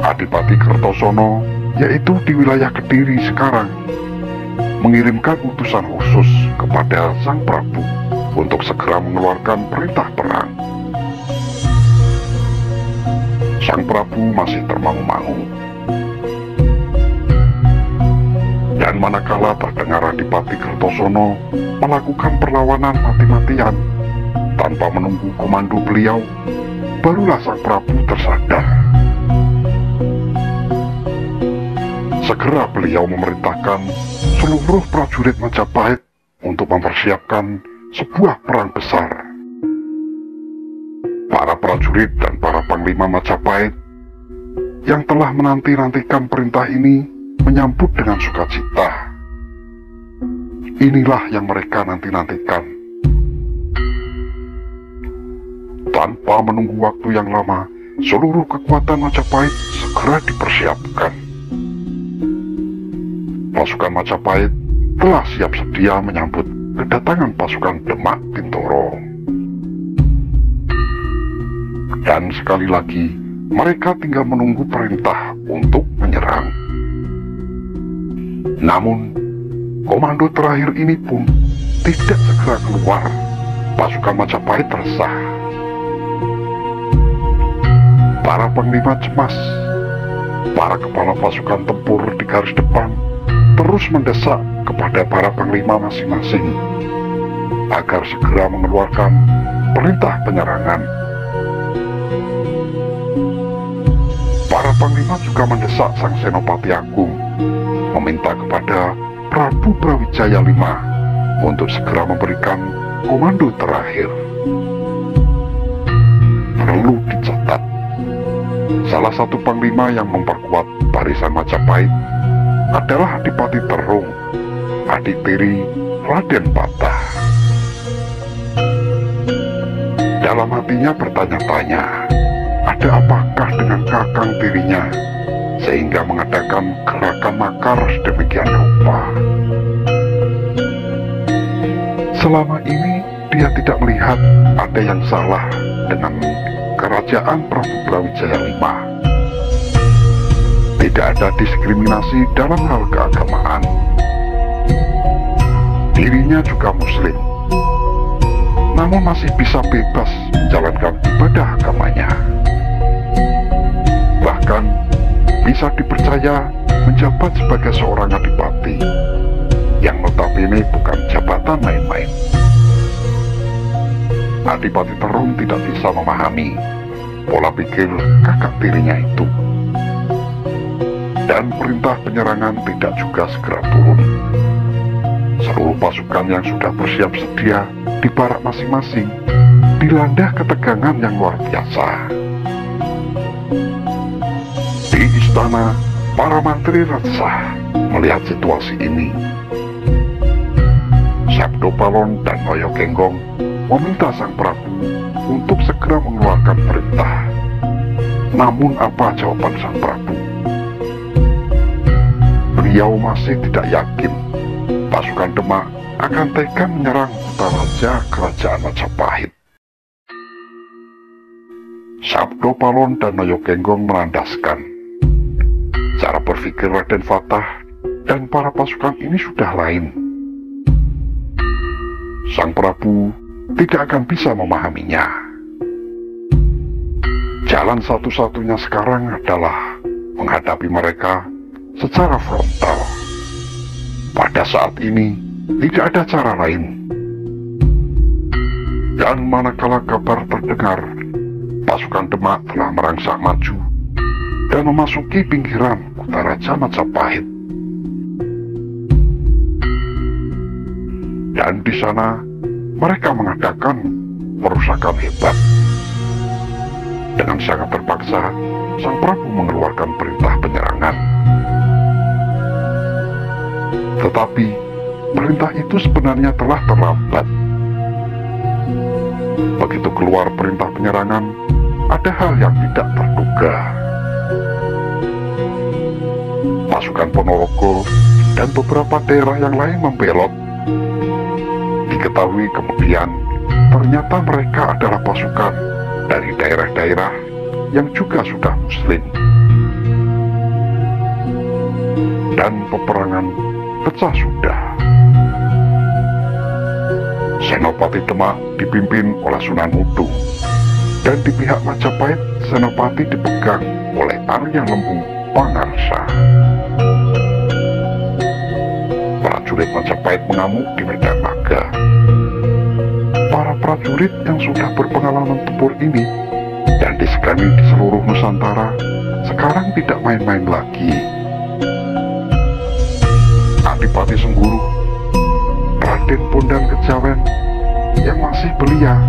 Adipati Kertosono, yaitu di wilayah Kediri sekarang, mengirimkan utusan khusus kepada Sang Prabu untuk segera mengeluarkan perintah perang. Sang Prabu masih termangu-mangu. Dan manakala terdengar Adipati Kertosono melakukan perlawanan mati-matian tanpa menunggu komando beliau, barulah Sang Prabu tersadar. Segera beliau memerintahkan seluruh prajurit Majapahit untuk mempersiapkan sebuah perang besar. Para prajurit dan para panglima Majapahit yang telah menanti-nantikan perintah ini menyambut dengan sukacita. Inilah yang mereka nanti-nantikan. Tanpa menunggu waktu yang lama, seluruh kekuatan Majapahit segera dipersiapkan. Pasukan Majapahit telah siap sedia menyambut kedatangan pasukan Demak Bintoro. Dan sekali lagi, mereka tinggal menunggu perintah untuk menyerang. Namun, komando terakhir ini pun tidak segera keluar. Pasukan Majapahit resah. Para panglima cemas. Para kepala pasukan tempur di garis depan terus mendesak kepada para panglima masing-masing agar segera mengeluarkan perintah penyerangan. Para panglima juga mendesak Sang Senopati Agung, meminta kepada Prabu Brawijaya V untuk segera memberikan komando terakhir. Perlu dicatat, salah satu panglima yang memperkuat barisan Majapahit adalah Adipati Terung, adik tiri Raden Patah. Dalam hatinya bertanya-tanya, ada apakah dengan kakang tirinya sehingga mengadakan gerakan makar sedemikian rupa. Selama ini dia tidak melihat ada yang salah dengan kerajaan Prabu Brawijaya V. Tidak ada diskriminasi dalam hal keagamaan. Dirinya juga muslim, namun masih bisa bebas menjalankan ibadah agamanya. Bahkan bisa dipercaya menjabat sebagai seorang adipati, yang notabene bukan jabatan main-main. Adipati Terung tidak bisa memahami pola pikir kakak tirinya itu. Dan perintah penyerangan tidak juga segera turun. Seluruh pasukan yang sudah bersiap sedia di barak masing-masing dilanda ketegangan yang luar biasa. Di istana, para mantri resah melihat situasi ini. Sabdo Palon dan Noyo Genggong meminta Sang Prabu untuk segera mengeluarkan perintah. Namun apa jawaban Sang Prabu? Beliau masih tidak yakin pasukan Demak akan tega menyerang Kutaraja kerajaan Majapahit. Sabdo Palon dan Noyo Genggong melandaskan cara berpikir Raden Fatah dan para pasukan ini sudah lain. Sang Prabu tidak akan bisa memahaminya. Jalan satu-satunya sekarang adalah menghadapi mereka secara frontal. Pada saat ini tidak ada cara lain. Dan manakala kabar terdengar pasukan Demak telah merangsek maju dan memasuki pinggiran Kutaraja Majapahit. Dan di sana mereka mengadakan perusakan hebat. Dengan sangat terpaksa, Sang Prabu mengeluarkan perintah penyerangan. Tetapi perintah itu sebenarnya telah terlambat. Begitu keluar perintah penyerangan, ada hal yang tidak terduga. Pasukan Ponorogo dan beberapa daerah yang lain membelot. Diketahui kemudian ternyata mereka adalah pasukan dari daerah-daerah yang juga sudah muslim. Dan peperangan pecah sudah. Senopati Demak dipimpin oleh Sunan Mudung, dan di pihak Majapahit Senopati dipegang oleh Arya Lembu Pangarsa. Prajurit Majapahit mengamuk di medan laga. Para prajurit yang sudah berpengalaman tempur ini dan disegani di seluruh Nusantara sekarang tidak main-main lagi. Adipati Sengguru, Raden Bondan Kejawen yang masih belia,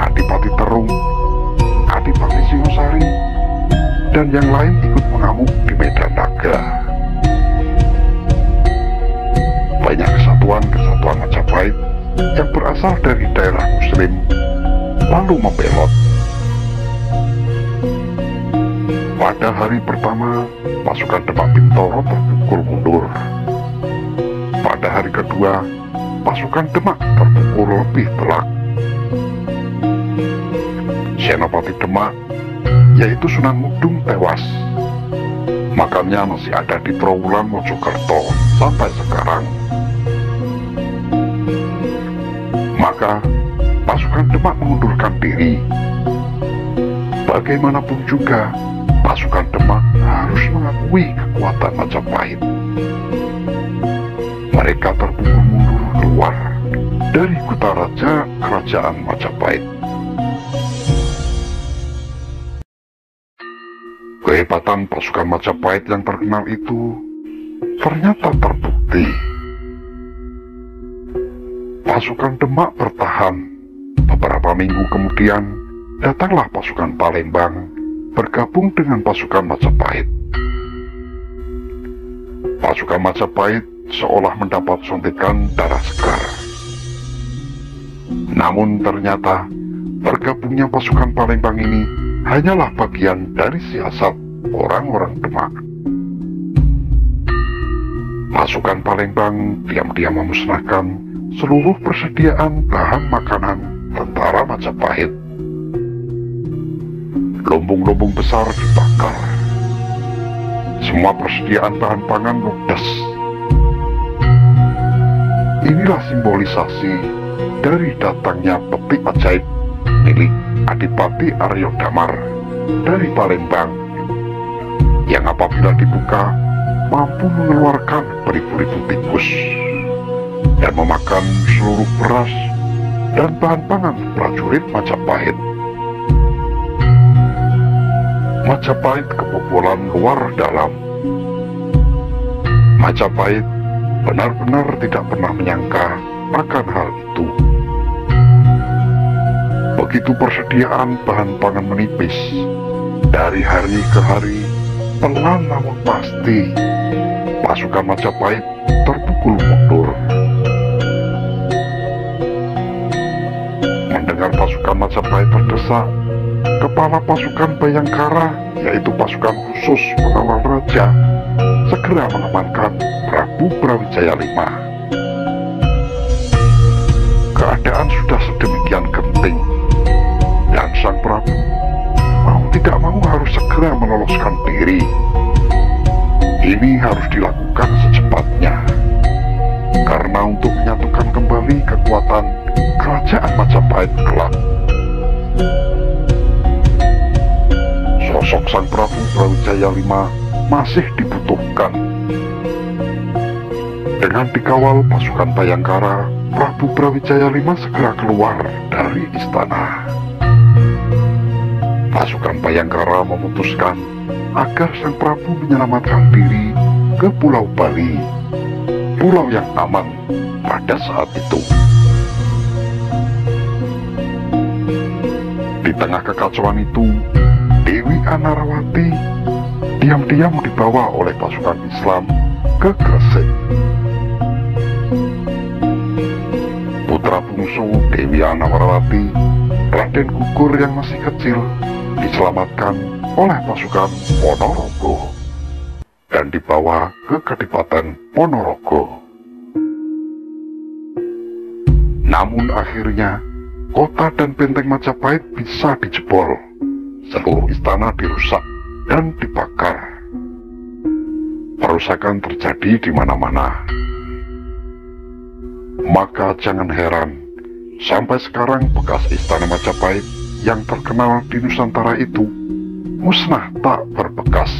Adipati Terung, Adipati Singosari, dan yang lain ikut mengamuk di medan laga. Banyak kesatuan-kesatuan Majapahit yang berasal dari daerah muslim lalu membelot. Pada hari pertama, pasukan Demak Bintoro terpukul mundur. Pada hari kedua, pasukan Demak terpukul lebih telak. Senopati Demak, yaitu Sunan Mudung, tewas. Makamnya masih ada di Trowulan Mojokerto sampai sekarang. Maka pasukan Demak mengundurkan diri. Bagaimanapun juga, pasukan Demak harus mengakui kekuatan Majapahit. Mereka terpukul mundur keluar dari Kutaraja Kerajaan Majapahit. Kehebatan pasukan Majapahit yang terkenal itu ternyata terbukti. Pasukan Demak bertahan. Beberapa minggu kemudian, datanglah pasukan Palembang bergabung dengan pasukan Majapahit. Pasukan Majapahit seolah mendapat suntikan darah segar. Namun ternyata bergabungnya pasukan Palembang ini hanyalah bagian dari siasat orang-orang Demak. Pasukan Palembang diam-diam memusnahkan seluruh persediaan bahan makanan tentara Majapahit. Lumbung-lumbung besar dibakar. Semua persediaan bahan pangan ludes. Inilah simbolisasi dari datangnya peti ajaib milik Adipati Aryo Damar dari Palembang, yang apabila dibuka mampu mengeluarkan beribu-ribu tikus dan memakan seluruh beras dan bahan pangan prajurit Majapahit. Majapahit kebobolan luar dalam. Majapahit benar-benar tidak pernah menyangka akan hal itu. Begitu persediaan bahan pangan menipis, dari hari ke hari, pelan namun pasti, pasukan Majapahit terpukul mundur. Mendengar pasukan Majapahit terdesak, kepala pasukan Bayangkara, yaitu pasukan khusus pengawal raja, segera mengamankan Prabu Brawijaya V. Keadaan sudah sedemikian genting, dan sang Prabu mau tidak mau harus segera meloloskan diri. Ini harus dilakukan secepatnya, karena untuk menyatukan kembali kekuatan kerajaan Majapahit kelak. Sosok sang Prabu Brawijaya V masih dibutuhkan. Dengan dikawal pasukan Bayangkara, Prabu Brawijaya V segera keluar dari istana. Pasukan Bayangkara memutuskan agar sang Prabu menyelamatkan diri ke Pulau Bali, pulau yang aman pada saat itu. Di tengah kekacauan itu, Dewi Anarawati diam-diam dibawa oleh pasukan Islam ke Gresik. Putra bungsu Dewi Anarawati, Raden Gugur yang masih kecil, diselamatkan oleh pasukan Ponorogo dan dibawa ke Kadipaten Ponorogo. Namun akhirnya kota dan benteng Majapahit bisa dijebol, seluruh istana dirusak dan dibakar. Perusakan terjadi di mana-mana. Maka jangan heran, sampai sekarang bekas istana Majapahit yang terkenal di Nusantara itu musnah tak berbekas.